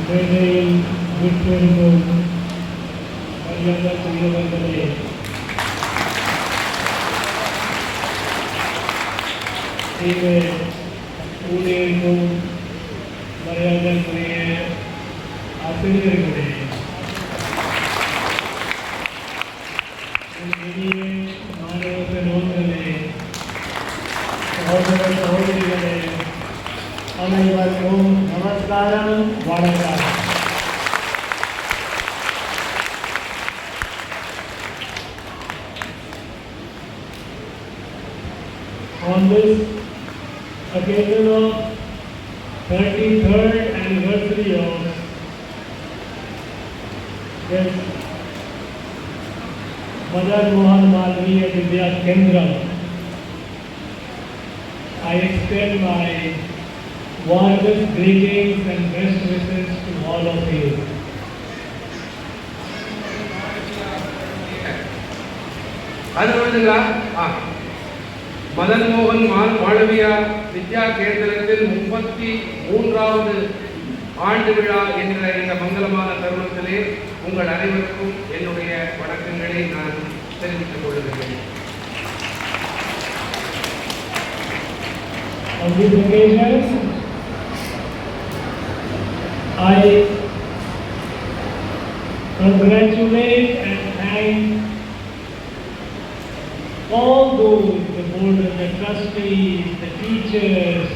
மேடையில் வீட்டிற்கும் மரியாதைக்குரியவர்களே, இங்கே ஊழியருக்கும் மரியாதைக்குரிய ஆசிரியர்களே, இனிய மாணவ பெருமக்களே, சகோதர சகோதரிகளே, அனைவருக்கும் நமஸ்காரம், வணக்கம். On this occasion of 33rd anniversary of this Madan Mohan Malviya Vidya Kendra, I extend my warmest greetings and best wishes to all of you. Madan மோகன் மாளவியா வித்யா கேந்திரத்தில் 33வது ஆண்டு விழா என்ற இந்த மங்களமான தருணத்திலே உங்கள் அனைவருக்கும் என்னுடைய வணக்கங்களை நான் தெரிவித்துக் கொள்கிறேன். On this occasion, I congratulate and thank all those, the board of the trustees, the teachers,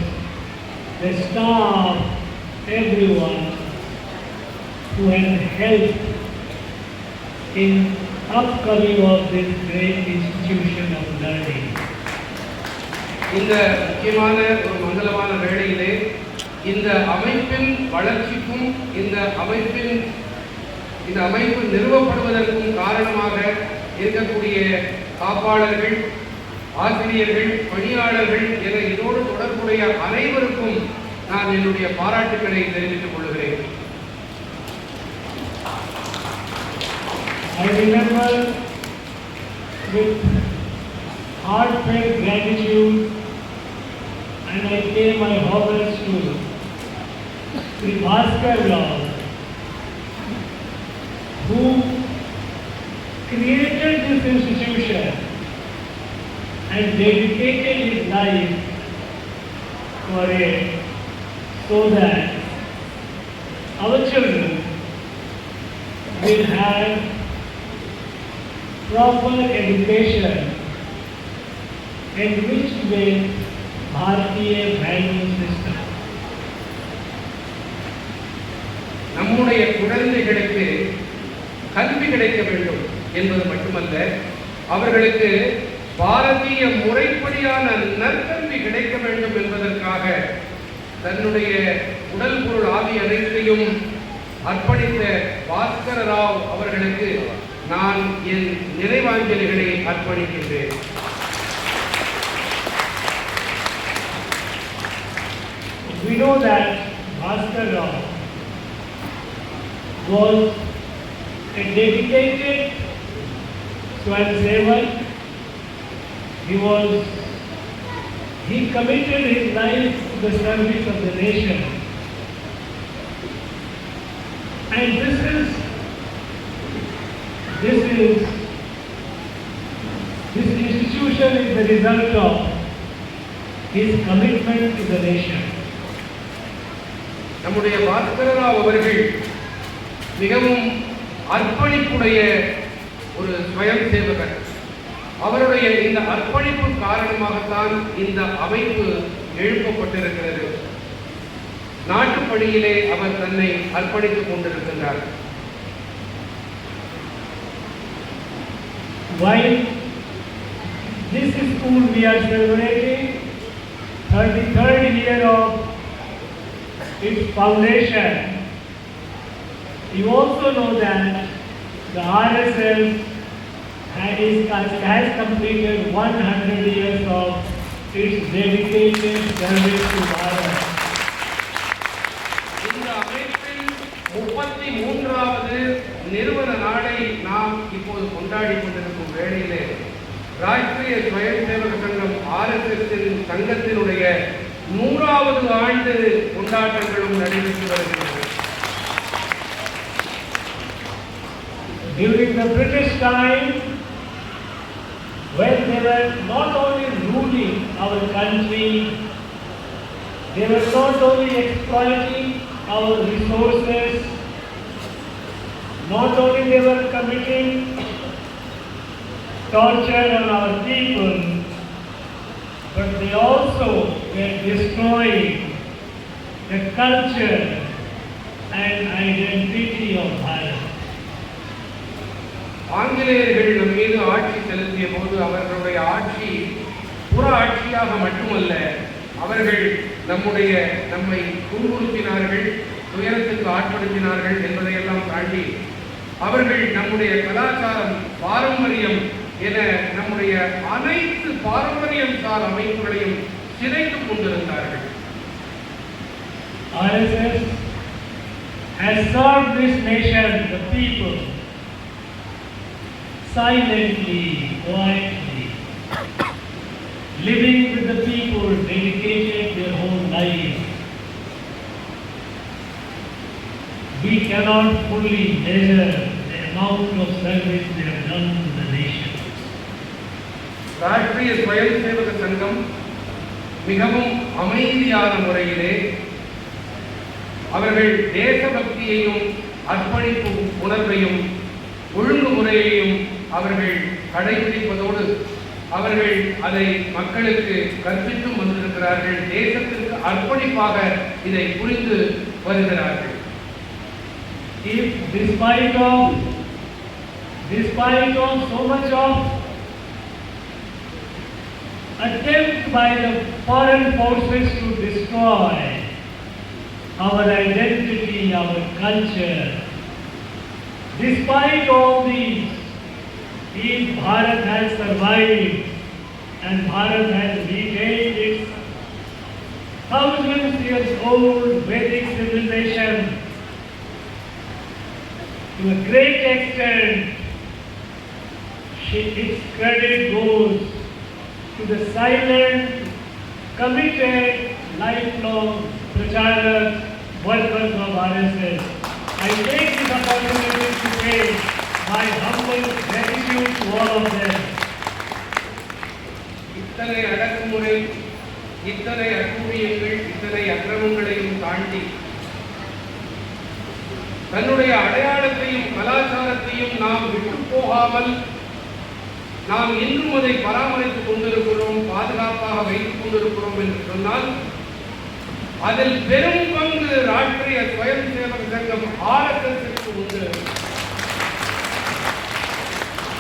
the staff, everyone who has helped in upcoming of this great institution of learning. இந்த முக்கியமான ஒரு மங்களமான வேளையிலே இந்த அமைப்பின் வளர்ச்சிக்கும் இந்த அமைப்பு நிறுவப்படுவதற்கும் காரணமாக இருக்கக்கூடிய காப்பாளர்கள், ஆசிரியர்கள், பணியாளர்கள் என இதோடு தொடர்புடைய அனைவருக்கும் நான் என்னுடைய பாராட்டுக்களை தெரிவித்துக் கொள்கிறேன். I remember with heartfelt gratitude and I pay my homage to Sri Bhaskar Rao, who created this institution and dedicated his life for it so that our children will have proper education enriched with Bharatiya value system. நம்முடைய குழந்தைகளுக்கு கல்வி கிடைக்க வேண்டும் என்பது மட்டுமல்ல, அவர்களுக்கு பாரதிய முறைப்படியான நற்கல்வி கிடைக்க வேண்டும் என்பதற்காக தன்னுடைய உடல் பொருள் ஆவி அனைத்தையும் அர்ப்பணித்த பாஸ்கர ராவ் அவர்களுக்கு நான் என் நினைவாஞ்சலிகளை அர்ப்பணிக்கின்றேன். We know that Bhaskar Rao was a dedicated Swayamsevak. He committed his life to the service of the nation. And this institution is the result of his commitment to the nation. நம்முடைய பாஸ்கர ராவ் அவர்கள் மிகவும் அர்ப்பணிப்புடைய ஒரு ஸ்வயம் சேவகர். அவருடைய இந்த அர்ப்பணிப்பு காரணமாகத்தான் இந்த அமைப்பு எழுப்பப்பட்டிருக்கிறது. நாட்டுப்பணியிலே அவர் தன்னை அர்ப்பணித்துக் கொண்டிருக்கின்றார். While this school we are celebrating 33rd year of its foundation, you also know that the RSL has completed 100 years of its dedicated service to Bharat. இந்த அமைப்பின் 33வது நிறுவன நாளை நாம் இப்போது கொண்டாடி கொண்டிருக்கும் வேளையிலே ராஷ்டிரிய ஸ்வயம் சேவக சங்கம் RSS சங்கத்தினுடைய 100வது ஆண்டு கொண்டாட்டங்களும் நடைபெற்று வருகின்றன. During the British time, when they were not only ruling our country, they were not only exploiting our resources, not only they were committing torture on our people, but they also were destroying the culture and identity of Bharat. ஆங்கிலேயர்கள் நம் மீது ஆட்சி செலுத்திய போது அவர்களுடைய ஆட்சி புற ஆட்சியாக மட்டுமல்ல, அவர்கள் நம்மை துன்புறுத்தினார்கள், துயரத்துக்கு ஆட்படுத்தினார்கள் என்பதையெல்லாம் தாண்டி அவர்கள் நம்முடைய கலாச்சாரம், பாரம்பரியம் என நம்முடைய அனைத்து பாரம்பரியம் சார் அமைப்புகளையும் சிதைத்துக் கொண்டிருந்தார்கள். RSS has served this nation, the people, silently, quietly, living with the people, dedicated their whole life. We cannot fully measure the amount of service they have done to the nation. Rashtriya ஸ்வயம் சேவக சங்கம் மிகவும் அமைதியான முறையிலே அவர்கள் தேசபக்தியையும் அர்ப்பணிப்பு உணர்வையும் ஒழுங்குமுறையையும் அவர்கள் கடைபிடிப்பதோடு அவர்கள் அதை மக்களுக்கு கற்பித்தும் வந்திருக்கிறார்கள். தேசத்திற்கு அர்ப்பணிப்பாக இதை புரிந்து வருகிறார்கள். If despite of so much of attempt by the foreign forces to destroy our identity, our culture, despite all these, if Bharat has survived and Bharat has retained its thousands years old Vedic civilization to a great extent, its credit goes to the silent, committed, lifelong pracharak workers of RSS. I take this opportunity to pay my humble gratitude to all of them. இத்தனை அடக்குமுறை, இத்தனை அட்டூழியங்கள், இத்தனை அக்கிரமங்களையும் தாண்டி தன்னுடைய அடையாளத்தையும் கலாச்சாரத்தையும் நாம் விட்டு போகாமல் நாம் இன்னும் அதை பராமரித்துக் கொண்டிருக்கிறோம், பாதுகாப்பாக வைத்துக் கொண்டிருக்கிறோம் என்று சொன்னால் அதில் பெரும் பங்கு ராஷ்டிரிய ஸ்வயம் சேவக சங்கம் RSS உண்டு.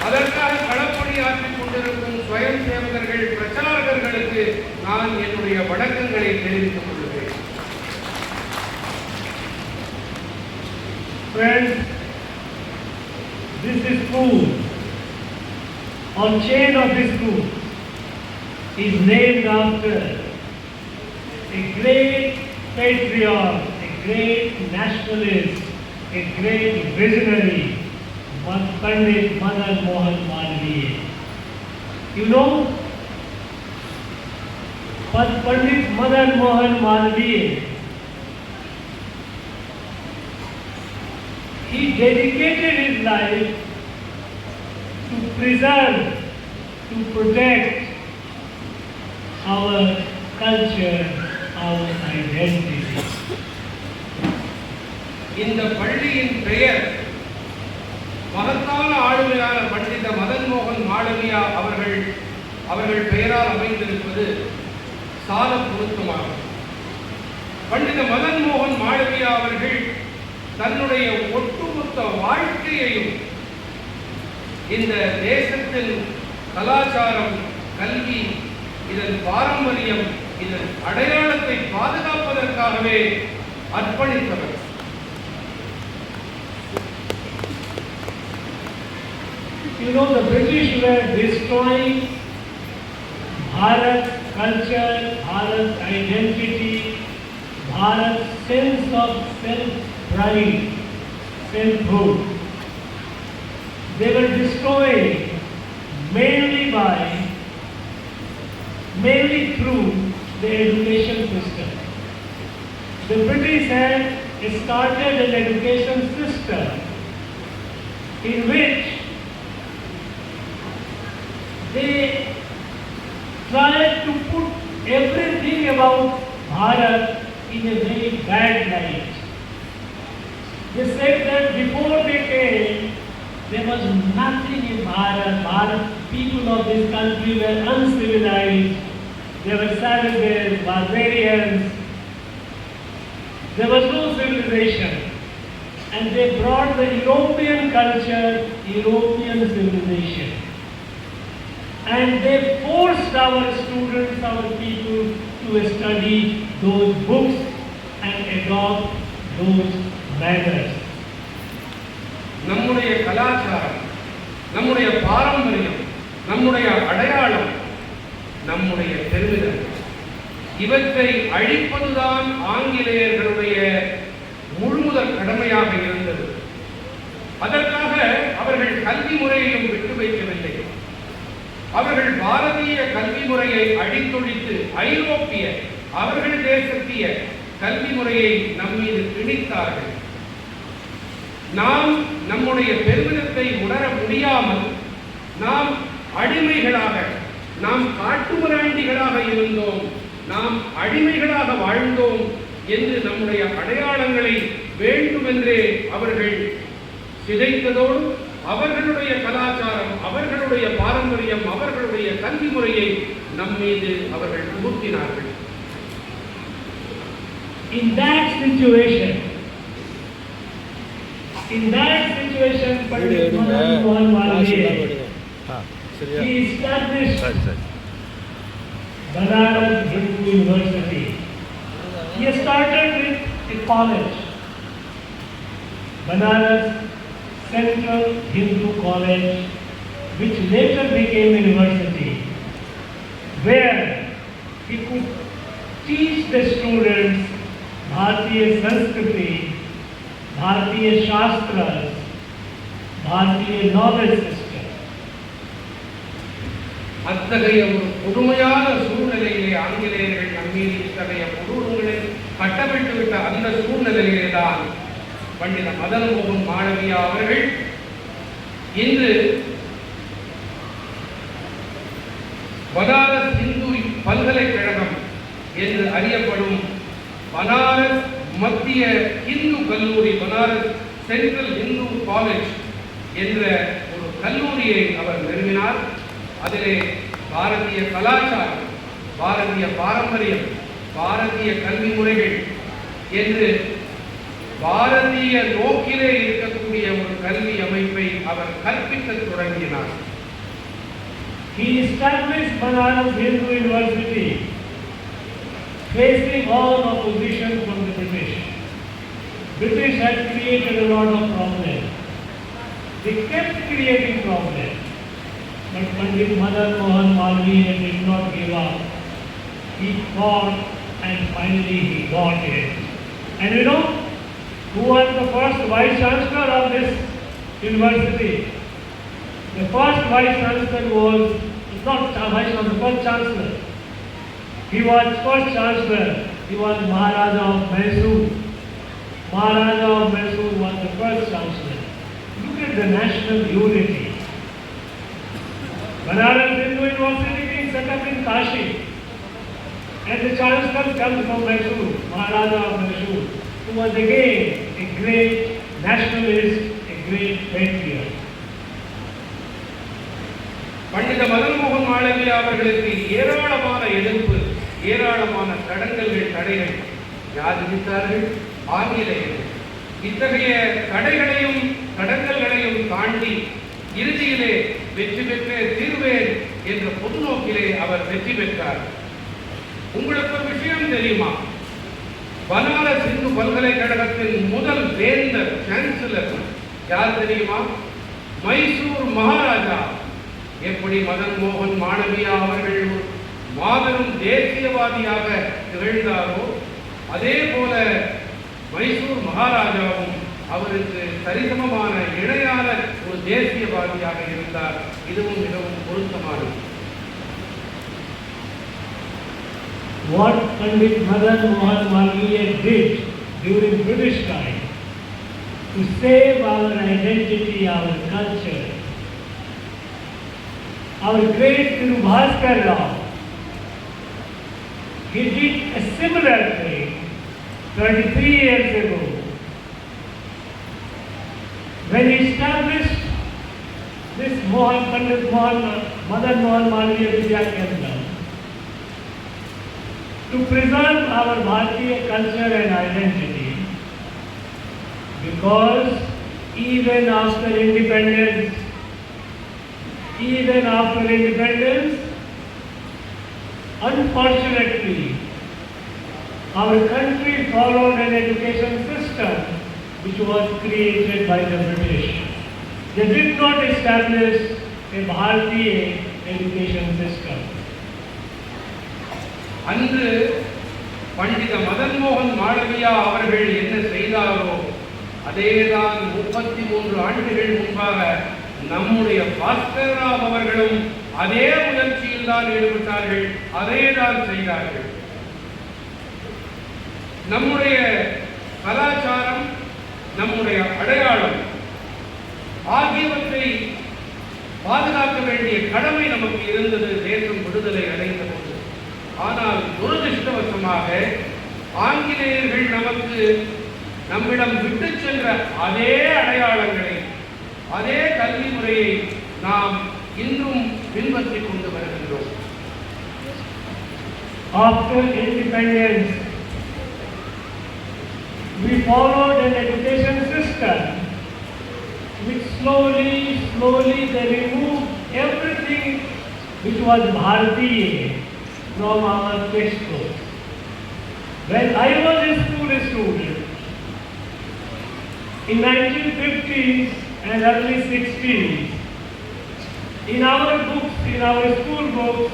அதற்காக களப்பணியாற்றிக் கொண்டிருக்கும் ஸ்வயம் சேவகர்கள், பிரச்சாரகர்களுக்கு நான் என்னுடைய வணக்கங்களை தெரிவித்துக் கொள்கிறேன். Friends, this is food. On chain of this food is named after a great patriot, a great nationalist, a great visionary, Pandit Madan Mohan Malviya. You know, Pandit Madan Mohan Malviya, he dedicated his life to preserve, to protect our culture, our identity. இந்த பள்ளியின் பெயர் மகத்தான ஆளுமையான பண்டித மதன் மோகன் மாளவியா அவர்கள் பெயரால் அமைந்திருப்பது சால பொருத்தமாகும். பண்டித மதன் மோகன் மாளவியா அவர்கள் தன்னுடைய ஒட்டுமொத்த வாழ்க்கையையும் இந்த தேசத்தின் கலாச்சாரம், கல்வி, இதன் பாரம்பரியம், இதன் அடையாளத்தை பாதுகாப்பதற்காகவே அர்ப்பணித்தவர். You know, the British were destroying Bharat's culture, Bharat's identity, Bharat's sense of self-pride, self-hood. They were destroying mainly through the education system. The British had started an education system in which they tried to put everything about Bharat in a very bad light. They said that before they came, there was nothing in Bharat. People of this country were uncivilized. They were savages, barbarians. There was no civilization. And they brought the European culture, European civilization. And they forced our students, our people to study those books and adopt those manners. நம்முடைய கலாச்சாரம், நம்முடைய பாரம்பரியம், நம்முடைய அடையாளம், நம்முடைய பெருமிதம், இவற்றை அழிப்பதுதான் ஆங்கிலேயர்களுடைய முழுமுதற் கடமையாக இருந்தது. அதற்காக அவர்கள் கல்வி முறையையும் விட்டு வைக்கவில்லை. அவர்கள் பாரதிய கல்வி முறையை அழித்தொழித்து ஐரோப்பிய, அவர்கள் தேசத்திய கல்வி முறையை நம்மீது திணித்தார்கள். நாம் நம்முடைய பெருமிதத்தை உணர முடியாமல் நாம் அடிமைகளாக, நாம் காட்டுமிராண்டிகளாக இருந்தோம், நாம் அடிமைகளாக வாழ்ந்தோம் என்று நம்முடைய அடையாளங்களை வேண்டுமென்றே அவர்கள் சிதைத்ததோடு அவர்களுடைய கலாச்சாரம், அவர்களுடைய பாரம்பரியம், அவர்களுடைய கல்வி முறையை நம்மீது அவர்கள் புகுத்தினார்கள். In that situation, Pandit Madan Mohan Malviya, he established Banaras Hindu University. He started with a college, Banaras Central Hindu College, which later became a university, where he could teach the students Bharatiya Sanskriti, Bharatiya Shastras, Bharatiya knowledge system. அத்தகைய ஒரு கொடுமையான சூழ்நிலையிலே ஆங்கிலேயர்கள் நம்மீது இத்தகைய கொடூரங்களை கட்டவிட்டுவிட்ட அந்த சூழ்நிலையிலே தான் பண்டித மதன் மோகன் மாளவியா அவர்கள் இன்று பனாரஸ் இந்து பல்கலைக்கழகம் என்று அறியப்படும் பனாரஸ் மத்திய இந்து கல்லூரி, பனாரஸ் சென்ட்ரல் இந்து காலேஜ் என்ற ஒரு கல்லூரியை அவர் நிறுவினார். அதிலே பாரதிய கலாச்சாரம், பாரதிய பாரம்பரியம், பாரதிய கல்வி முறைகள் என்று பாரதிய நோக்கிலே இருக்கக்கூடிய ஒரு கல்வி அமைப்பை அவர் கற்பிக்கத் தொடங்கினார். He established Banaras Hindu University, facing all opposition from the British. British had created a lot of problems. They kept creating problems. But Pandit Madan Mohan Malviya did not give up. He fought and finally he got it. And you know who was the first Vice Chancellor of this university? The first Vice Chancellor was, not Vice Chancellor, the first Chancellor. He was first Chancellor. He was Maharaja of Mysore. Maharaja of Mysore was the first Chancellor. Look at the national unity. Banaras Hindu University being set up in Kashi, and the Chancellor comes from Mysore, Maharaja of Mysore, who was again a great nationalist, a great patriot. பண்டித மதன் மோகன் மாளவியா அவர்களுக்கு ஏராளமான எதிர்ப்பு, ஏராளமான தடைகள் யார் விதித்தார்கள்? ஆங்கிலேயர்கள். இத்தகைய தடைகளையும் தடங்கல்களையும் தாண்டி இறுதியிலே வெற்றி பெற்றே தீர்வேன் என்ற பொது நோக்கிலே அவர் வெற்றி பெற்றார். உங்களுக்கு ஒரு விஷயம் தெரியுமா? பனாரஸ் இந்து பல்கலைக்கழகத்தின் முதல் வேந்தர், சான்சலர் யார் தெரியுமா? மைசூர் மகாராஜா. எப்படி மதன் மோகன் மாளவியா அவர்கள் மாபெரும் தேசியவாதியாக திகழ்ந்தாரோ அதே போல மைசூர் மகாராஜாவும் அவருக்கு சரிசமமான இணையான ஒரு தேசியவாதியாக இருந்தார். இதுவும் மிகவும் பொருத்தமானது. What Pandit Madan Mohan Malviya did during British time to save our identity, our culture. Our great Guru Bhaskar Rao, he did a similar thing 33 years ago when he established this Pandit Madan Mohan Malviya Vidya Kendra to preserve our Bharatiya culture and identity, because even after independence, unfortunately, our country followed an education system which was created by the British. They did not establish a Bharatiya education system. அன்று பண்டித மதன் மோகன் மாளவியா அவர்கள் என்ன செய்தாரோ அதேதான் 33 ஆண்டுகள் முன்பாக நம்முடைய பாஸ்கர் ராவ் அவர்களும் அதே முயற்சியில் தான் ஈடுபட்டார்கள், அதே தான் செய்தார்கள். நம்முடைய கலாச்சாரம், நம்முடைய அடையாளம் ஆகியவற்றை பாதுகாக்க வேண்டிய கடமை நமக்கு இருந்தது தேசம் விடுதலை அடைந்த போது. ஆனால் துரதிருஷ்டவசமாக ஆங்கிலேயர்கள் நம்மிடம் விட்டு சென்ற அதே அடையாளங்களை, அதே கல்வி முறையை நாம் இன்றும் பின்பற்றிக் கொண்டு வருகின்றோம். After independence, we followed an education system which slowly they removed everything which was Bharatiya from our textbooks. When I was a school student, in 1950s and early 60s, in our books, in our school books,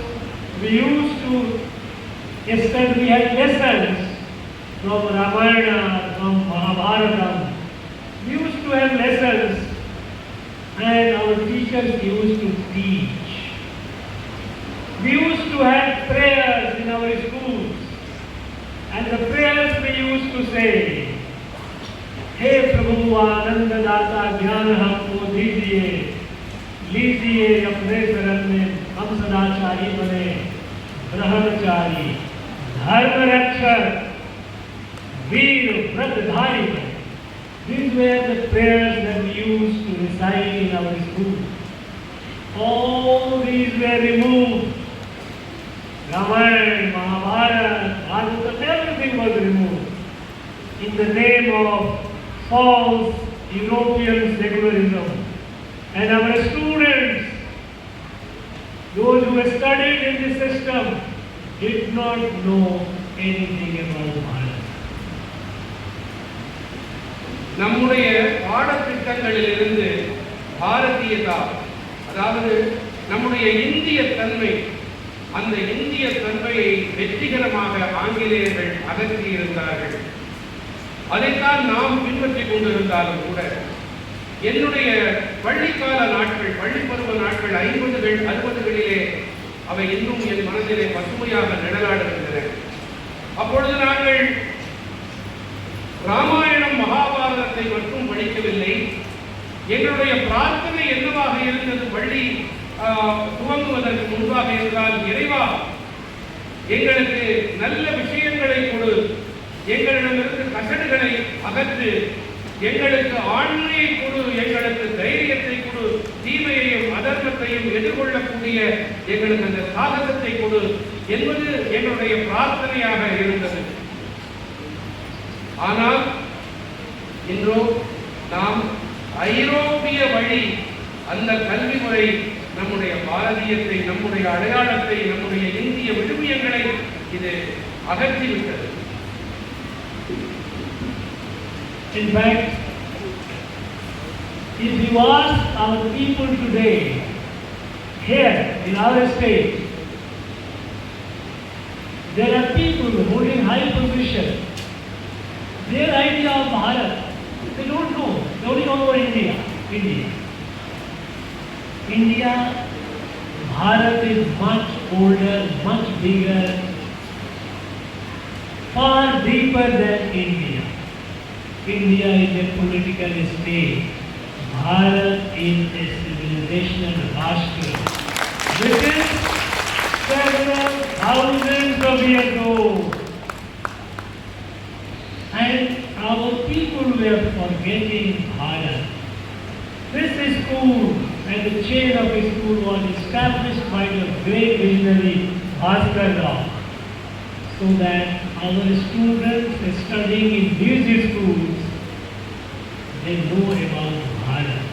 we used to study, we had lessons from Ramayana, from Mahabharata. We used to have lessons and our teachers used to teach. We used to have prayers in our schools, and the prayers we used to say, हे प्रभु आनंद दाता ज्ञान हमको दीजिए, लीजिए अपने शरण में हम सदाचारी बने, ब्रह्मचारी धर्म रक्षक वीर व्रतधारी बने. These were the prayers that we used to recite in our school. All these were removed. Ramayana, Mahabharata, Bhagavatam, everything was removed in the name of false European secularism. And our students, those who studied in this system, did not know anything about Bharat. நம்முடைய பாடத்திட்டங்களிலிருந்து பாரதியதா, அதாவது நம்முடைய இந்திய தன்மை, அந்த இந்திய தன்மையை வெற்றிகரமாக ஆங்கிலேயர்கள் அகற்றியிருந்தார்கள். அதைத்தான் நாம் பின்பற்றிக் கொண்டிருந்தாலும் கூட என்னுடைய பள்ளிக்கால நாட்கள், பள்ளிப்பருவ நாட்கள் 50கள் 60களிலே அவை இன்னும் என் மனதிலே பசுமையாக நிழலாடுகின்றன. அப்பொழுது நாங்கள் ராமாயணம் மகாபாரதத்தை மட்டும் படிக்கவில்லை. எங்களுடைய பிரார்த்தனை என்னவாக இருந்தது பள்ளி துவங்குவதற்கு முன்பாக என்றால், இறைவா எங்களுக்கு நல்ல விஷயங்களை கொடு, எங்களிடமிருந்து கசடுகளை அகற்று, எங்களுக்கு ஆண்மையை கொடு, எங்களுக்கு தைரியத்தை கொடு, தீமையையும் அதர்மத்தையும் எதிர்கொள்ளக்கூடிய எங்களுக்கு அந்த சாகசத்தை கொடு என்பது எங்களுடைய பிரார்த்தனையாக இருந்தது. ஆனால் இன்றோ நாம் ஐரோப்பிய வழி அந்த கல்வி முறை நம்முடைய பாரதியத்தை, நம்முடைய அடையாளத்தை, நம்முடைய இந்திய விழுமியங்களை இது அகற்றிவிட்டது. In fact, if you ask our people today, here in our state, there are people holding high position. Their idea of Bharat, they don't know. They only know about India. Bharat is much older, much bigger, far deeper than India. India is a political state. Bharat is a civilizational Rashtra, which is several thousands of years old. And our people were forgetting Bharat. This school and the chain of the school was established by the great visionary Bhaskar Rao, so that our students studying in these schools, they know about Bharat.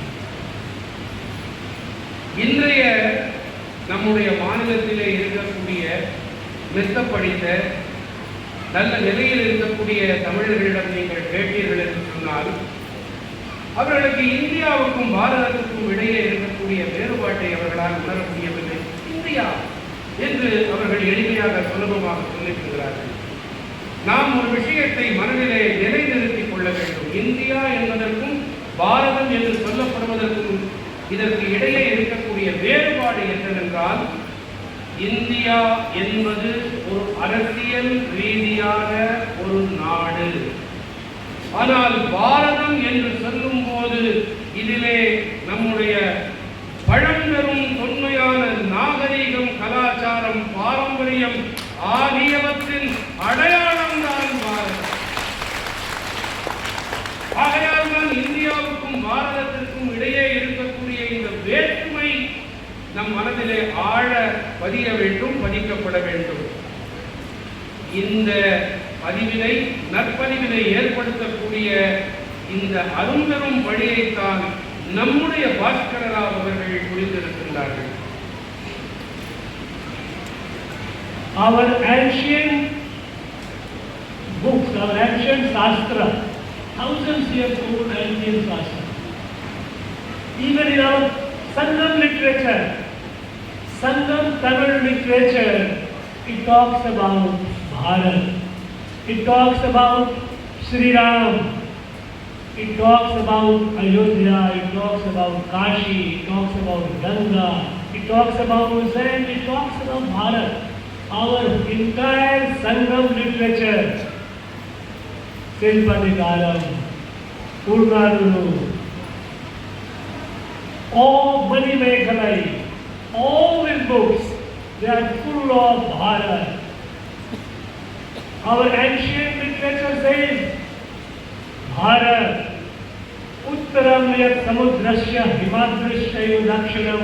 இன்றைய நம்முடைய மாநிலத்திலே இருக்கக்கூடிய மெத்த படித்த நல்ல நிலையில் இருக்கக்கூடிய தமிழர்களிடம் நீங்கள் கேட்டீர்கள் என்று சொன்னால் அவர்களுக்கு இந்தியாவுக்கும் பாரதத்துக்கும் இடையே இருக்கக்கூடிய வேறுபாட்டை அவர்களால் உணர முடியவில்லை. இந்தியா என்று அவர்கள் எளிமையாக சுலபமாக சொல்லியிருக்கிறார்கள். நாம் ஒரு விஷயத்தை மனதிலே நிலைநிறுத்திக் கொள்ள வேண்டும். இந்தியா என்பதற்கும் பாரதம் என்று சொல்லப்படுவதற்கும் இதற்கு இடையே இருக்கக்கூடிய வேறுபாடு என்னவென்றால், இந்தியா என்பது ஒரு அரசியல் ரீதியான ஒரு நாடு. ஆனால் பாரதம் என்று சொல்லும் போது இதிலே நம்முடைய பழம்பெரும் தொன்மையான நாகரிகம், கலாச்சாரம், பாரம்பரியம் ஆகியவற்றின் அடையாளம் தான் பாரதம். ஆகையால் தான் இந்தியாவுக்கும் பாரதத்திற்கும் இடையே இருக்கக்கூடிய இந்த வேற்றுமை நம் மனதிலே ஆழ பதிய வேண்டும், பதிக்கப்பட வேண்டும். இந்த பதிவினை, நற்பதிவினை ஏற்படுத்தக்கூடிய இந்த அரும்பெரும் வழியைத்தான் நம்முடைய பாஸ்கர ராவ் அவர்கள் புரிந்திருக்கின்றார்கள். Our ancient books, our ancient Shastra, thousands years old ancient Shastra, even in our Sangam literature, Sangam Tamil literature, it talks about Bharat, it talks about Sri Ram, it talks about Ayodhya, it talks about Kashi, it talks about Ganga, it talks about Zen, it talks about Bharat. Our entire Sangam literature, Silpadikaram, Purnarulu, all Manimekhalai, all these books, they are full of Bharat. Our ancient literature says, Bharat, Uttaram yat samudrasya himadrishtayu dakshinam,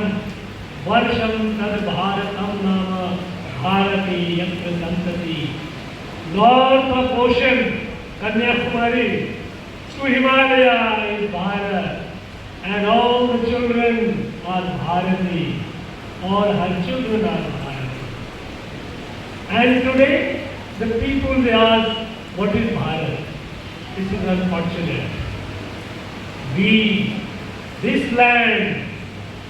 varsham tad bharatam nama, Bharati yatra santati. North of ocean, Kanyakumari, to Himalaya is Bharat. And all the children are Bharati, or her children are Bharati. And today, the people they ask, what is Bharat? This is unfortunate. We, this land,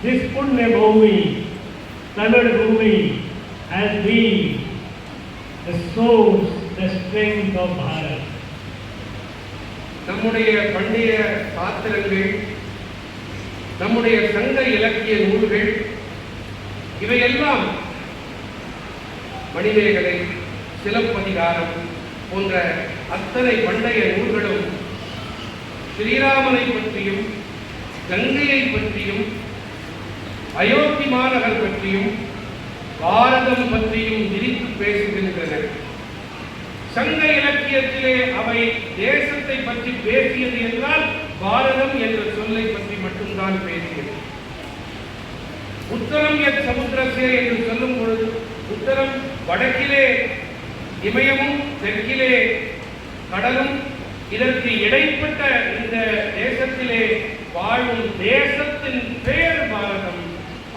this Punya Bhumi, Tamil Bhumi, has been the source, the strength of Bharat. நம்முடைய பண்டைய சாத்திரங்கள், நம்முடைய சங்க இலக்கிய நூல்கள், இவையெல்லாம் மணிமேகலை, சிலப்பதிகாரம் போன்ற அத்தனை பண்டைய நூல்களும் ஸ்ரீராமனை பற்றியும், கங்கையை பற்றியும், அயோத்தி மாநகர் பற்றியும், பாரதம் பற்றியும் விரித்து பேசுகின்றன. சங்க இலக்கியத்திலே அவை தேசத்தை பற்றி பேசியது என்றால் பாரதம் என்ற சொல்லை பற்றி மட்டும்தான் பேசியது. உத்தரம் எத் சமுத்திரசே என்று சொல்லும் பொழுது, உத்தரம் வடக்கிலே இமயமும் தெற்கிலே கடலும், இதற்கு இடைப்பட்ட இந்த தேசத்திலே வாழும் தேசத்தின் பெயர் பாரதம்,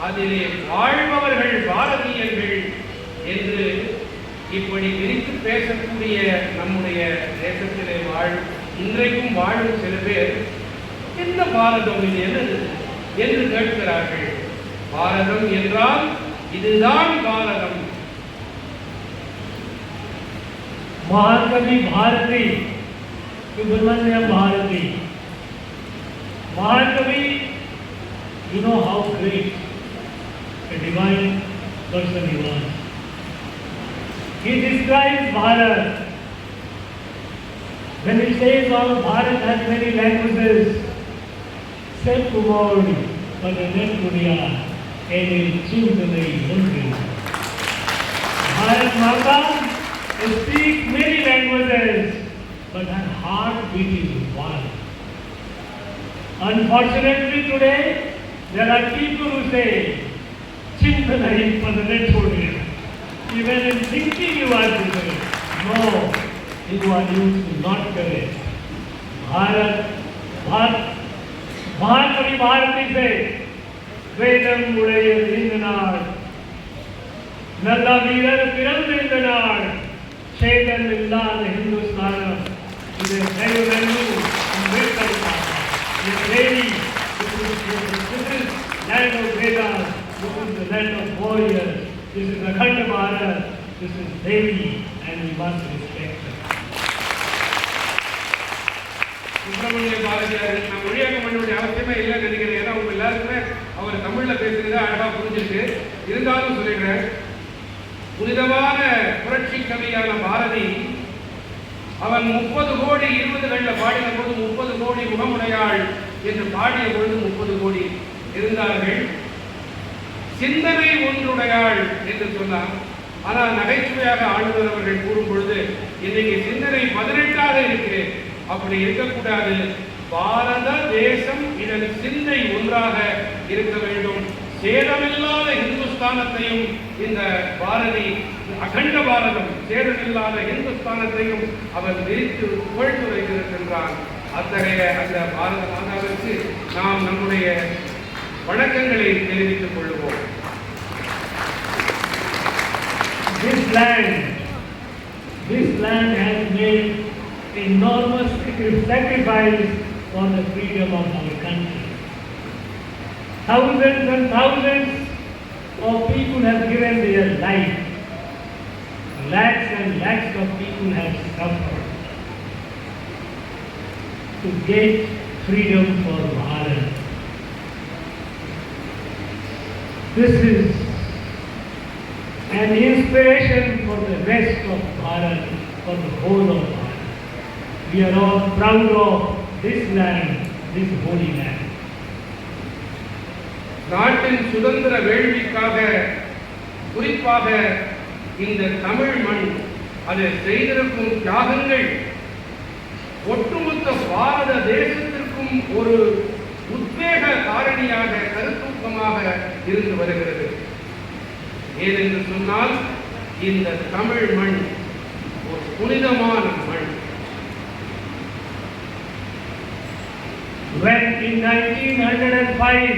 அதிலே வாழ்பவர்கள் பாரதியர்கள் என்று இப்படி விரித்து பேசக்கூடிய நம்முடைய தேசத்திலே இன்றைக்கும் வாழும் சில பேர் என்ன பாரதம் இது என்று கேட்கிறார்கள். பாரதம் என்றால் இதுதான் பாரதம். महाकवि Bharti, Subramaniam Bharti. Mahakavi, you know how great a divine person he was. He describes Bharat When it says all Bharat has many languages, செப்புமோடு பதினெட்டுடைய எனில் சிந்தனை ஒன்று. Bharat Mata speaks many languages, but her heart beat is one. Unfortunately today, there are people who say, Chintanai Padanethudiya. Even in thinking you are correct. No, you are not correct. Bharat Bharati says, Vedam Udaya Indanad, Nalla Veerar Pirandu Indanad, Chedan Illada Hindustana, இது Sayurandu Ambedkar. This lady, this is land of Vedas, this is the land of warriors, this is Akhanda Bharat, this is Devi, and we must respect her. Subramaniya Bharathiyar நான் மொழியாக்கம் பண்ண வேண்டிய அவசியமே இல்லைன்னு நினைக்கிறேன். ஏன்னா உங்க எல்லாருக்குமே அவர் தமிழ்ல பேசுறது அழகா புரிஞ்சிருக்கு. இருந்தாலும் சொல்லிடுறேன், புனிதமான புரட்சி கவியான பாரதி அவன் 30 கோடி 20களில் பாடின போது 30 கோடி முகமுடையாள் என்று பாடிய பொழுது 30 கோடி இருந்தார்கள். சிந்தனை ஒன்றுடையாள் என்று சொன்னார். ஆனால் நகைச்சுவையாக ஆளுநர் அவர்கள் கூறும் பொழுது இன்னைக்கு சிந்தனை 18ஆக இருக்கிறேன். அப்படி இருக்கக்கூடாது. பாரத தேசம் இதன் சிந்தை ஒன்றாக இருக்க வேண்டும். சேதமில்லாத இந்துஸ்தானத்தையும் இந்த பாரதி அகண்ட பாரதம் சேதமில்லாத இந்துஸ்தானத்தையும் அவர் விரித்து புகழ்ந்துரைத்திருக்கின்றார். அத்தகைய அந்த பாரத மாதாவிற்கு நாம் நம்முடைய வணக்கங்களை தெரிவித்துக் கொள்வோம். This land has made enormous sacrifice for the freedom of our country. Thousands and thousands of people have given their life. Lakhs and lakhs of people have suffered to get freedom for Bharat. This is an inspiration for the rest of Bharat, for the whole of Bharat. We are all proud of this land, this holy land. நாட்டின் சுதந்திர வேள்விக்காக குறிப்பாக இந்த தமிழ் மண் அது செய்திருக்கும் தியாகங்கள் ஒட்டுமொத்த பாரத தேசத்திற்கும் ஒரு உத்வேக காரணியாக கருத்தூக்கமாக இருந்து வருகிறது. ஏனென்று சொன்னால் இந்த தமிழ் மண் ஒரு புனிதமான மண். When in 1905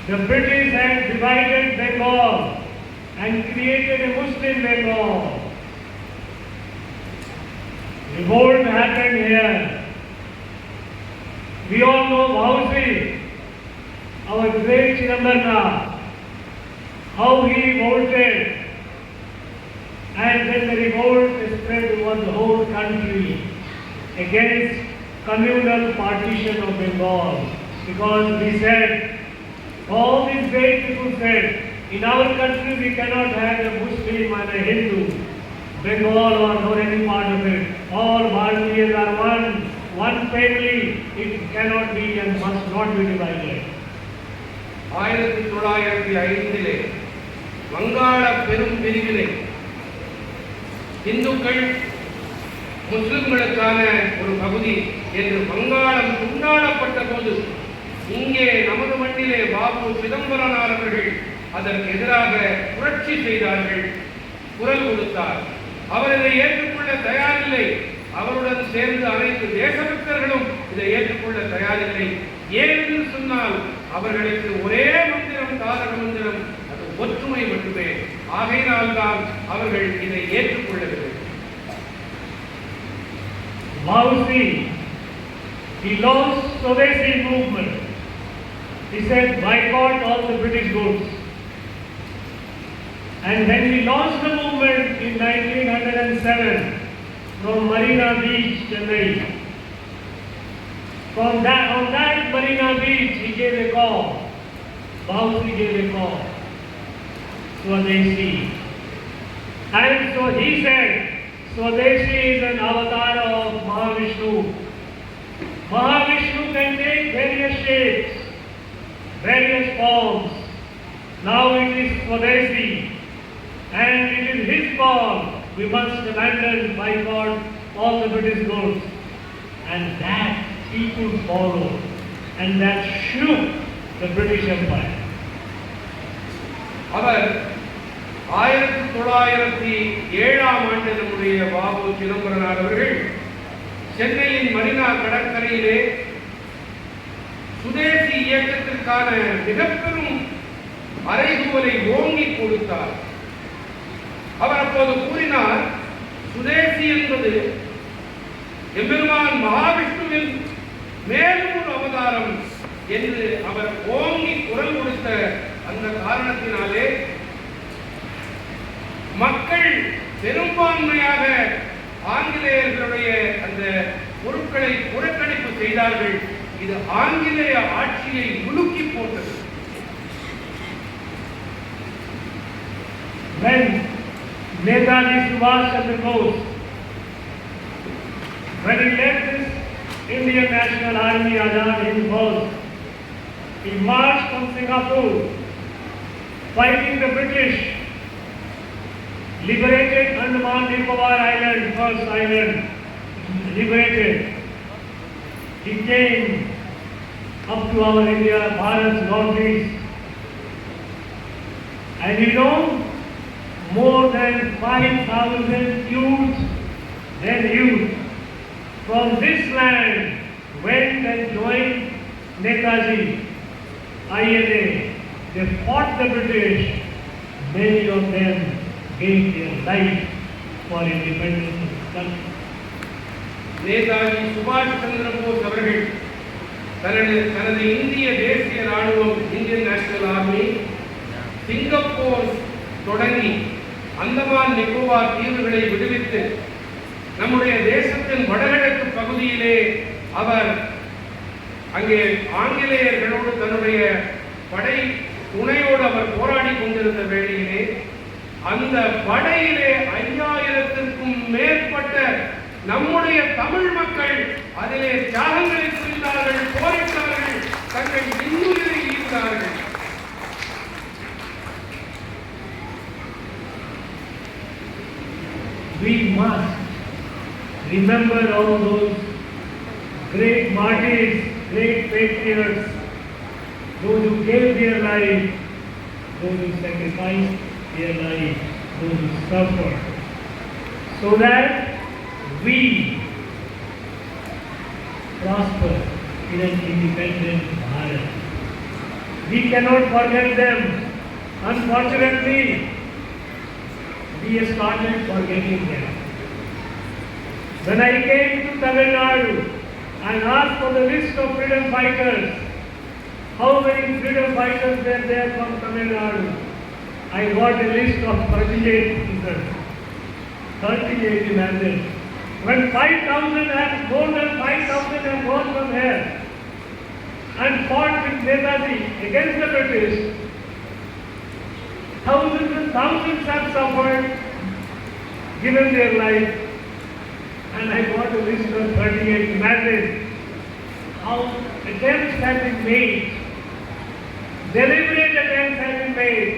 the British had divided Bengal and created a Muslim Bengal, revolt happened here. We all know Bausi, our great Chidambarnath, how he revolted, and then the revolt spread over the whole country against communal partition of Bengal, because we said, all these great people said, in our country we cannot have a Muslim and a Hindu, Bengal or any part of it. All Bharatiyas are one family. It cannot be and must not be divided. 1905 வங்காள பெரும் பிரிவினை இந்துக்கள் முஸ்லிம்களுக்கான ஒரு பகுதி என்று வங்காளம் துண்டாடப்பட்ட போது இங்கே நமது மண்ணிலே பாபு சிதம்பரனார் அவர்கள் அதற்கு எதிராக புரட்சி செய்தார்கள், குரல் கொடுத்தார். அவர் இதை ஏற்றுக்கொள்ள தயாரில்லை. அவருடன் சேர்ந்து அனைத்து தேசபக்தர்களும் இதை ஏற்றுக்கொள்ள தயாரில்லை. ஏனென்று சொன்னால் அவர்களுக்கு ஒரே மந்திரம், தாரக மந்திரம், அது ஒற்றுமை மட்டுமே. ஆகையினால்தான் அவர்கள் இதை ஏற்றுக்கொள்ளவில்லை. Bausi, he launched Swadeshi movement. He said, boycott all the British goods. And when we launched the movement in 1907 from Marina Beach, Chennai, on that Marina Beach, he gave a call. Bausi gave a call. Swadeshi. And so he said, Swadeshi is an avatar of Mahavishnu. Mahavishnu can take various shapes, various forms. Now it is Swadeshi, and it is his call. We must abandon, boycott all the British goods. And that people followed, and that shook the British Empire. அவர் 1907ஆம் ஆண்டு நம்முடைய பாபு சிதம்பரனார் அவர்கள் சென்னையின் Marina கடற்கரையிலே சுதேசி இயக்கத்திற்கான மிகப்பெரும் அறைகூவலை ஓங்கி கொடுத்தார். அவர் அப்போது கூறினார், சுதேசி என்பது எம்பெருமான் மகாவிஷ்ணுவின் மேலும் ஒரு அவதாரம் என்று அவர் ஓங்கி குரல் கொடுத்த அந்த காரணத்தினாலே மக்கள் பெரும்பான்மையாக ஆங்கிலேயர்களுடைய அந்த பொருட்களை புறக்கணிப்பு செய்தார்கள். இது ஆங்கிலேய ஆட்சியை உலுக்கி போட்டது. When Netaji Subhash Chandra Bose, when he led this Indian National Army Azad Hind Force, he marched from Singapore, fighting the British, liberated Andaman Nicobar Island, first island liberated. He came up to our India, Bharat's northeast, and more than 5,000 youth from this land went and joined Netaji, INA. They fought the British. Many of them gave their life for independence of the country. Netaji சுபாஷ் சந்திர போஸ் அவர்கள் தனது இந்திய தேசிய ராணுவம் Indian national army Singapore தொடங்கி அந்தமான் நிக்கோபார் தீவுகளை விடுவித்து நம்முடைய தேசத்தின் வடகிழக்கு பகுதியிலே அவர் அங்கே ஆங்கிலேயர்களோடு தன்னுடைய படை துணையோடு அவர் போராடி கொண்டிருந்த வேளையிலே அந்த படையிலே 5000த்திற்கும் மேற்பட்ட நம்முடைய தமிழ் மக்கள் அதிலே தியாகங்களை புரிந்தார்கள், போரிட்டார்கள், தங்கள் இன்னுயிரை ஈர்த்தார்கள். We must remember all those great martyrs, great patriots, those who gave their life, those who sacrificed their life, those who suffered, so that we prosper in an independent Bharat. We cannot forget them. Unfortunately, we started forgetting them. When I came to Tamil Nadu and asked for the list of freedom fighters, how many freedom fighters were there from Tamil Nadu? I got a list of 38 people. 38, imagine. When 5,000 and more than 5,000 have gone from here and fought with Netaji against the British, thousands and thousands have suffered, given their life, and I got a list of 38. Imagine how attempts have been made, deliberate attempts have been made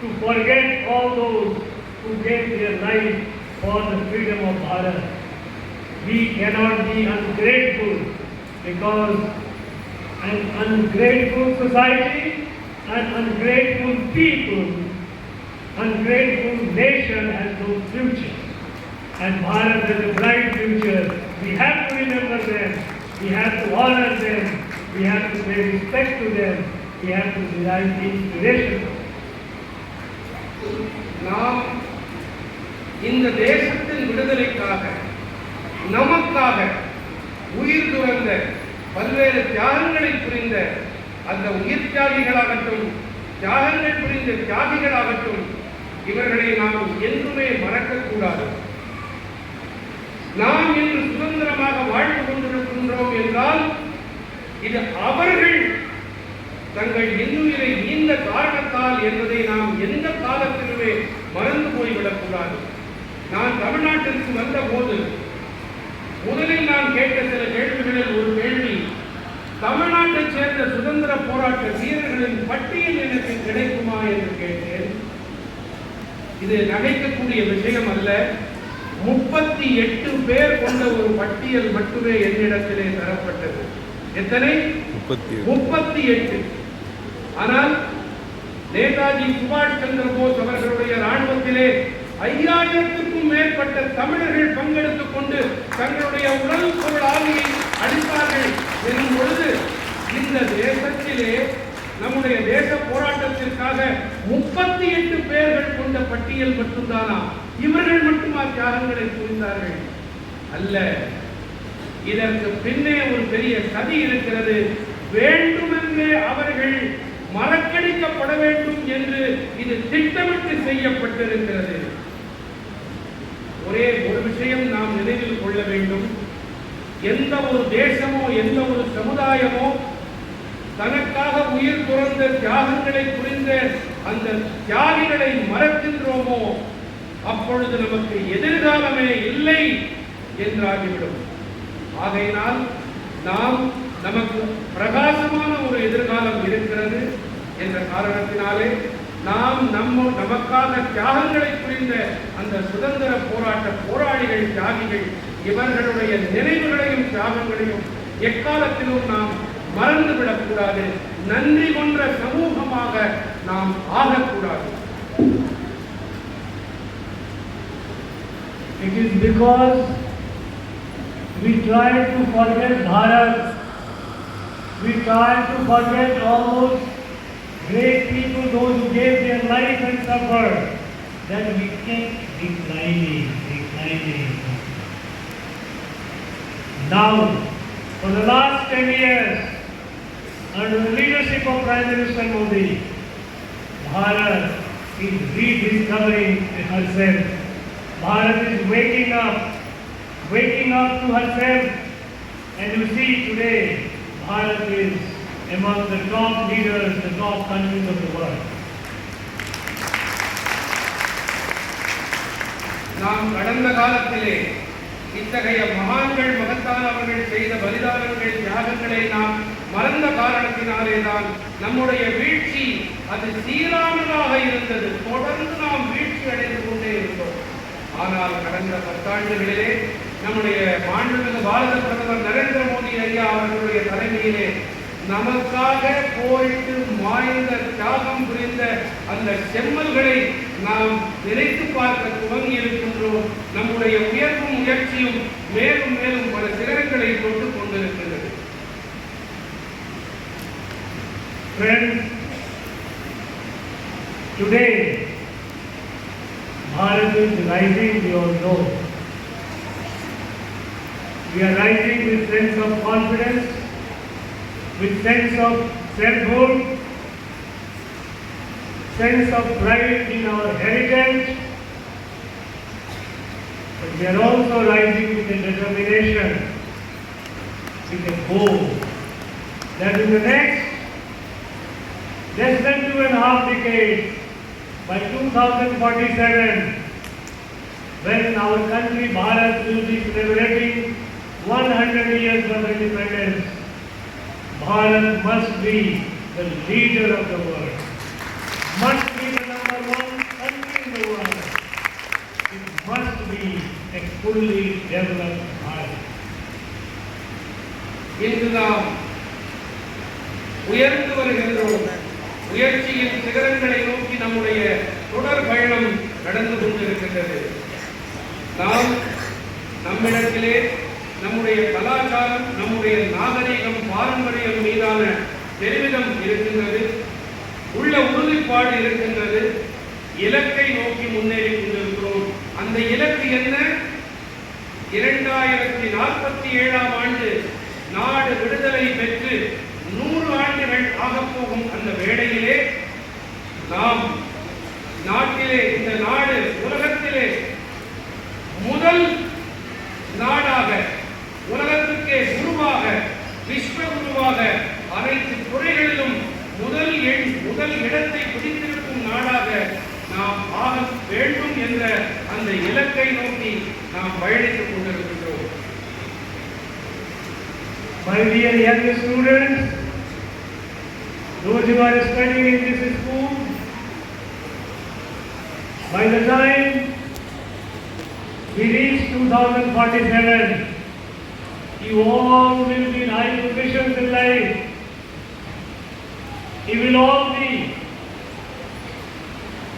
to forget all those who gave their life for the freedom of Bharat. We cannot be ungrateful, because an ungrateful society, an ungrateful people, ungrateful nation has no future. And Bharat has a bright future. We have to remember them. We have to honor them. We have to pay respect to them. We have to derive inspiration from them. நாம் இந்த தேசத்தின் விடுதலைக்காக நமக்காக உயிர் துறந்த பல்வேறு தியாகங்களை புரிந்த அந்த உயிர் தியாகிகளாகட்டும், தியாகங்கள் புரிந்த தியாகிகளாகட்டும், இவர்களை நாம் என்றுமே மறக்கக்கூடாது. நாம் இன்று சுதந்திரமாக வாழ்ந்து கொண்டிருக்கின்றோம் என்றால் இது அவர்கள் தங்கள் இன்னுயிரை ஈந்த காரணத்தால் என்பதை நாம் எந்த காலத்திலுமே மறந்து போய்விடக்கூடாது. நான் தமிழ்நாட்டிற்கு வந்த போது முதலில் நான் கேட்ட சில கேள்விகளில் ஒரு கேள்வி, தமிழ்நாட்டைச் சேர்ந்த சுதந்திர போராட்ட வீரர்களின் பட்டியல் எனக்கு கிடைக்குமா என்று கேட்டேன். இது நகைக்கக்கூடிய விஷயம் அல்ல. 38 பேர் கொண்ட ஒரு பட்டியல் மட்டுமே என்னிடத்திலே தரப்பட்டது. எத்தனை? 38. ஆனால் நேதாஜி சுபாஷ் சந்திர போஸ் அவர்களுடைய ராணுவத்திலே 5000க்கும் மேற்பட்ட தமிழர்கள் பங்கெடுத்துக் கொண்டு தங்களுடைய உடல் பொருள் ஆவியை அளித்தார்கள் எனும் பொழுது இந்த தேசத்திலே நம்முடைய தேச போராட்டத்திற்காக 38 பேர்கள் கொண்ட பட்டியல் மட்டும்தானா? இவர்கள் மட்டுமா தியாகங்களை புரிந்தார்கள்? அல்ல. இதற்கு பின்னே ஒரு பெரிய சதி இருக்கிறது. வேண்டுமென்றே அவர்கள் மறக்கடிக்கப்பட வேண்டும் என்று இது திட்டமிட்டு செய்யப்பட்டிருக்கிறது. ஒரே ஒரு விஷயம் நாம் நினைவில் கொள்ள வேண்டும். எந்த ஒரு தேசமோ எந்த ஒரு சமுதாயமோ தனக்காக உயிர் துறந்த தியாகங்களை புரிந்த அந்த தியாகிகளை மறக்கின்றோமோ அப்பொழுது நமக்கு எதிர்காலமே இல்லை என்றாகிவிடும். ஆகையினால் நமக்கு பிரகாசமான ஒரு எதிர்காலம் இருக்கிறது என்ற காரணத்தினாலே நமக்காக தியாகங்களை புரிந்த அந்த சுதந்திர போராட்ட போராளிகள், தியாகிகள், இவர்களுடைய நினைவுகளையும் தியாகங்களையும் எக்காலத்திலும் நாம் மறந்துவிடக்கூடாது. நன்றி கொன்ற சமூகமாக நாம் ஆகக்கூடாது. It is because we try to forget Bharat, we try to forget all those great people, those who gave their life and suffered, that we keep declining. Now, for the last 10 years, under the leadership of Prime Minister Modi, Bharat is rediscovering herself. Bharat is waking up to herself, and you see today, Bharat is among the top leaders, the top countries of the world. நாம் கடந்த காலத்திலே இத்தகைய மகான்கள், மகத்தானவர்கள் செய்த பலிதானங்கள், தியாகங்களை நாம் மறந்த காரணத்தினாலே தான் நம்முடைய வீழ்ச்சி அது சீரானதாக இருந்தது. தொடர்ந்து நாம் வீழ்ச்சி அடைந்து கொண்டே இருந்தோம். ஆனால் கடந்த 10 ஆண்டுகளிலே நம்முடைய மாண்புமிகு பாரத பிரதமர் நரேந்திர மோடி ஐயா அவர்களுடைய தலைமையிலே நமக்காக போரிட்டு மாய்ந்த தியாகம் புரிந்த அந்த செம்மல்களை நாம் நினைத்து பார்க்க துவங்கி இருக்கின்றோம். நம்முடைய உயர்வும் முயற்சியும் மேலும் மேலும் பல சிகரங்களை தொட்டுக் கொண்டிருக்கின்றது. Friends, today Bharat is rising, we all know. We are rising with sense of confidence, with sense of selfhood, sense of pride in our heritage, but we are also rising with a determination, with a goal that in the next less than 2.5 decades, by 2047, when our country Bharat will be celebrating 100 years of independence, Bharat must be the leader of the world, must be the #1 country in the world. It must be a fully developed Bharat. இன்று நாம் உயர்ந்து வருகின்றோம். முயற்சியின் சிகரங்களை நோக்கி நம்முடைய தொடர் பயணம் நடந்து கொண்டிருக்கின்றது. நாம் நம்மிடத்திலே நம்முடைய கலாச்சாரம், நம்முடைய நாகரிகம், பாரம்பரியம் மீதான பெருமிதம் இருக்கின்றது, உள்ள உறுதிப்பாடு இருக்கின்றது. இலக்கை நோக்கி முன்னேறி கொண்டிருக்கிறோம். அந்த இலக்கு என்ன? 2047ஆம் ஆண்டு நாடு விடுதலை பெற்று 100 ஆண்டுகள் ஆகப்போகும் அந்த வேளையிலே நாம் நாட்டிலே, இந்த நாடு உலகத்திலே முதல் நாடாக, உலகத்துக்கே குருவாக, விஸ்வ குருவாக, அனைத்து துறைகளிலும் முதல் இடத்தை பிடித்திருக்கும் நாடாக நாம் ஆக வேண்டும் என்ற அந்த இலக்கை நோக்கி நாம் பயணித்துக் கொண்டிருக்கின்றோம். My dear young students, those who are studying in this school, by the time we reach 2047, you all will be in high positions in life. You will all be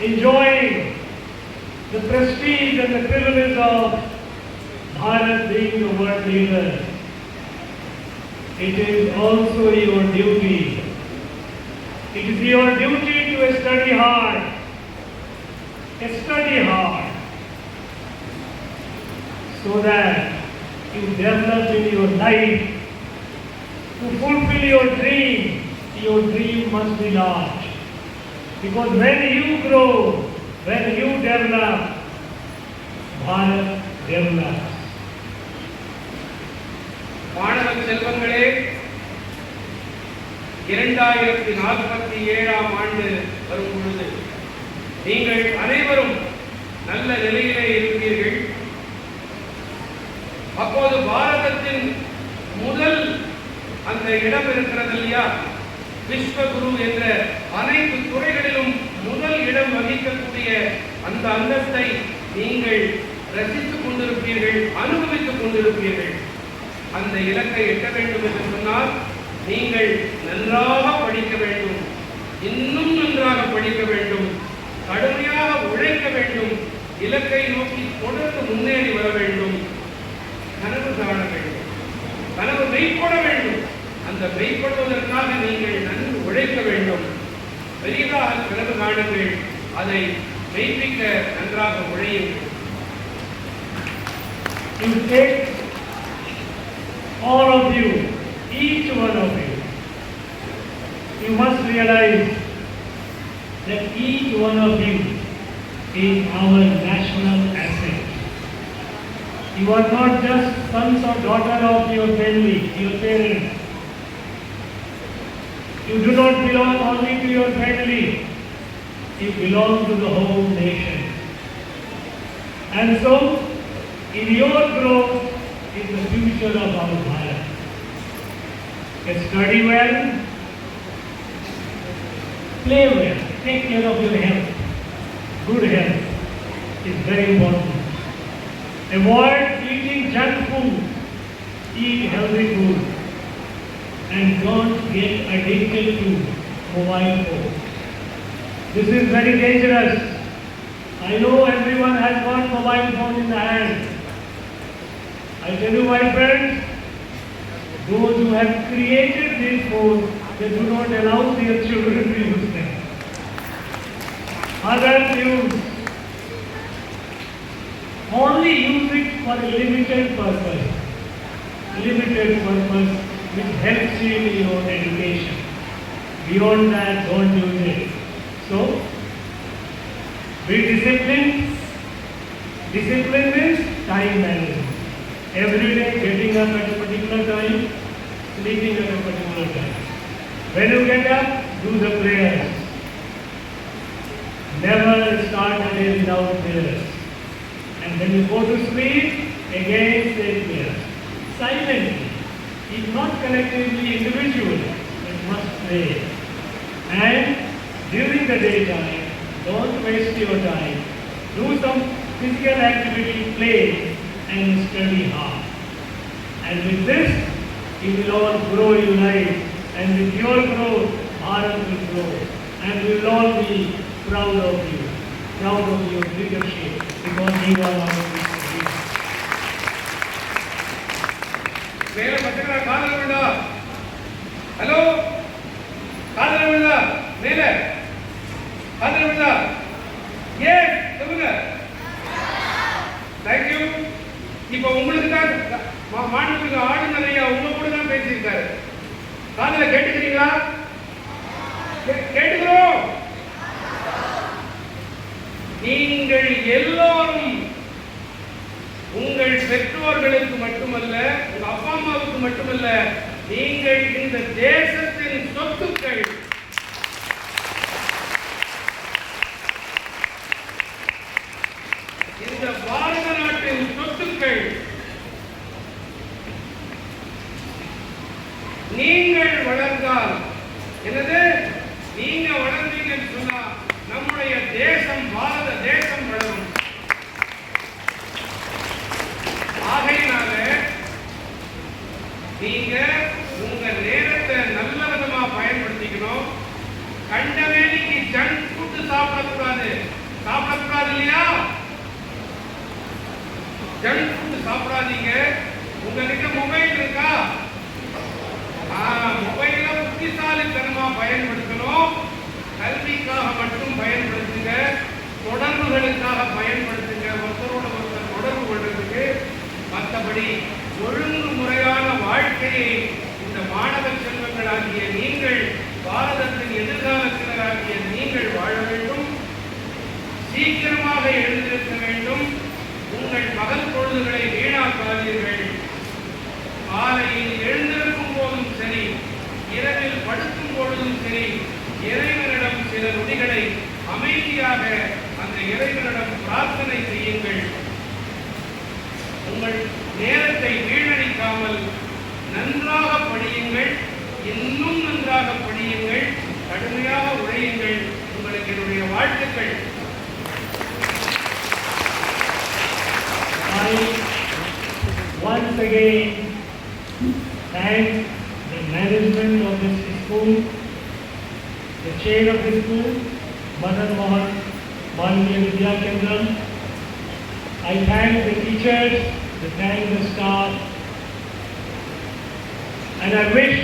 enjoying the prestige and the privilege of Bharat being the world leader. It is also your duty. It is your duty to study hard. Study hard. So that you develop in your life. To fulfill your dream must be large. Because when you grow, when you develop, Bharat develops. மாணவ செல்வங்களே, 2047 ஆண்டு வரும் பொழுது நீங்கள் அனைவரும் நல்ல நிலையிலே இருப்பீர்கள். அப்போது பாரதத்தின் முதல் அந்த இடம் இருக்கிறது இல்லையா, விஸ்வகுரு என்ற அனைத்து துறைகளிலும் முதல் இடம் வகிக்கக்கூடிய அந்த அந்தஸ்தை நீங்கள் ரசித்துக் கொண்டிருப்பீர்கள், அனுபவித்துக் கொண்டிருப்பீர்கள். அந்த இலக்கை எட்ட வேண்டும் என்று சொன்னால் நீங்கள் நன்றாக படிக்க வேண்டும், இன்னும் நன்றாக படிக்க வேண்டும், கடுமையாக உழைக்க வேண்டும், இலக்கை நோக்கி தொடர்ந்து முன்னேறி வர வேண்டும், கனவு காண வேண்டும், கனவு மெய்ப்பட வேண்டும். அந்த மெய்ப்படுவதற்காக நீங்கள் நன்கு உழைக்க வேண்டும். பெரிதாக கனவு காணுங்கள், அதை மெய்ப்பிக்க நன்றாக உழையுங்கள். You take all of you, each one of you, you must realize that each one of you is our national asset. You are not just sons or daughters of your family, your parents. You do not belong only to your family, you belong to the whole nation. And so, in your growth is the future of our Bharat. Study well, play well, take care of your health. Good health is very important. Avoid eating junk food, eat healthy food, and don't get addicted to mobile phone. This is very dangerous. I know everyone has got mobile phone in the hand. I tell you, my friends, those who have created these phones, they do not allow their children to use them. Others use. Only use it for a limited purpose. Limited purpose which helps you in your education. Beyond that, don't use it. So, be disciplined. Discipline means time management. Every day getting up at a particular time, sleeping at a particular time. When you get up, do the prayers. Never start a day without prayers. And when you go to sleep, again say prayers. Silently. If not collectively, individually, you must pray. And during the daytime, don't waste your time. Do some physical activity, play, and study hard. And with this, you will all grow in life. And with your growth, Bharat will grow. And we will all be proud of you, proud of your leadership, because you are our leader. மேல பசங்களா காதல விழா, hello காதல விழா, மேல காதல விழா, ஏன் சொல்லுங்க. தேங்க்யூ. இப்ப உங்களுக்கு தான் மாநில ஆளுநர் ஐயா உங்க கூட தான் பேசியிருக்காரு. காதல கேட்டுக்கிறீங்களா? கேட்டுக்கிறோம். நீங்கள் எல்லோரும் உங்கள் பெற்றோர்களுக்கு மட்டுமல்ல, உங்க அப்பா அம்மாவுக்கு மட்டுமல்ல, நீங்கள் இந்த தேசத்தின் சொத்துக்கள். இந்த நீங்கள் வளர்ந்தால் என்னது நீங்க வளர்ந்தீங்கன்னு சொன்னா நம்முடைய தேசம் பாரத தேசம் வளரும். ஆகையினால நீங்க உங்க நேரத்தை நல்ல விதமா பயன்படுத்திக்கணும். கண்டவேலிக்கு ஜங்க் ஃபுட் சாப்பிடக்கூடாது இல்லையா? ஜங்க் ஃபுட் சாப்பிடாதீங்க. உங்ககிட்ட மொபைல் இருக்கா? மொபைல புத்திசாலித்தனமா பயன்படுத்தணும். கல்விக்காக மட்டும் பயன்படுத்துங்க, தொடர்புகளுக்காக பயன்படுத்துங்க, ஒருத்தரோட ஒருத்தர் தொடர்பு கொள்றதுக்கு. மற்றபடி ஒழுங்குமுறையான வாழ்க்கையை இந்த மாணவ செல்வங்களாகிய நீங்கள், பாரதத்தின் எதிர்காலத்தினராகிய நீங்கள் வாழ வேண்டும். சீக்கிரமாக எழுந்திருக்க வேண்டும். உங்கள் பகல் பொழுதுகளை வீணாக்காதீர்கள். காலையில் எழுந்திருக்கும் போதும் சரி, இரவில் படுக்கும் பொழுதும் சரி, இறைவனிடம் சில நொடிகளை அமைதியாக அந்த இறைவனிடம் பிரார்த்தனை செய்யுங்கள். உங்கள் நேரத்தை வீணடிக்காமல் நன்றாக படியுங்கள், இன்னும் நன்றாக படியுங்கள், கடுமையாக உழையுங்கள். உங்களுக்கு என்னுடைய வாழ்த்துக்கள். I once again thank the management of this school, the chair of the school, Madan Mohan Malviya Vidya Kendram. I thank the teachers, I thank the staff, and I wish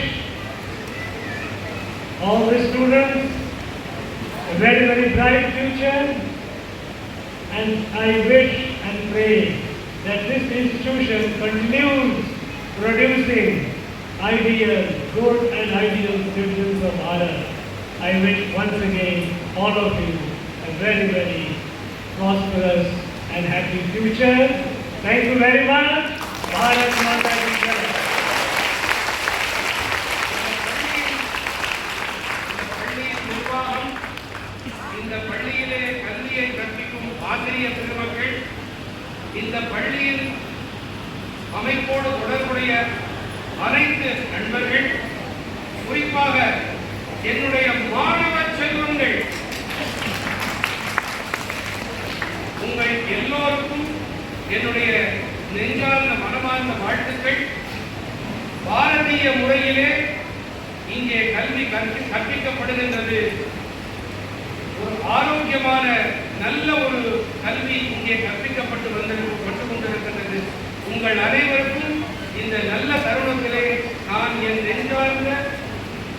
all the students a very, very bright future, and I wish and pray that this institution continues producing ideal, good and ideal citizens of Bharat. I wish once again all of you a very, very prosperous and happy future. Thank you very much. Bharat Mata Ki Jai. பள்ளியின் நிர்வாகம், இந்த பள்ளியிலே கல்வியை கற்பிக்கும் ஆசிரியர் பெருமக்கள், இந்த பள்ளியின் அமைப்போடு தொடர்புடைய அனைத்து நண்பர்கள், குறிப்பாக என்னுடைய மாணவ செல்வங்கள், உங்கள் எல்லோருக்கும் என்னுடைய நெஞ்சார்ந்த மனமார்ந்த வாழ்த்துக்கள். பாரதிய முறையிலே இங்கே கல்வி கற்பிக்கப்படுகின்றது. ஒரு ஆரோக்கியமான நல்ல ஒரு கல்வி இங்கே கற்பிக்கப்பட்டு கொண்டிருக்கின்றது. உங்கள் அனைவருக்கும் இந்த நல்ல தருணத்திலே நான் என் நெஞ்சார்ந்த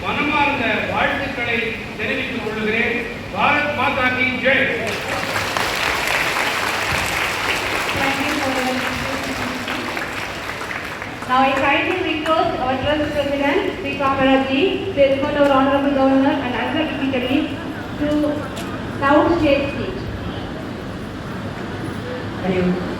மனமார்ந்த வாழ்த்துக்களை தெரிவித்துக் கொள்கிறேன். பாரத் மாதா கி Jai. Now I kindly request our Trust President, Sri Kamaraji, to escort our Honorable Governor and other dignitaries to South State Stage. Thank you.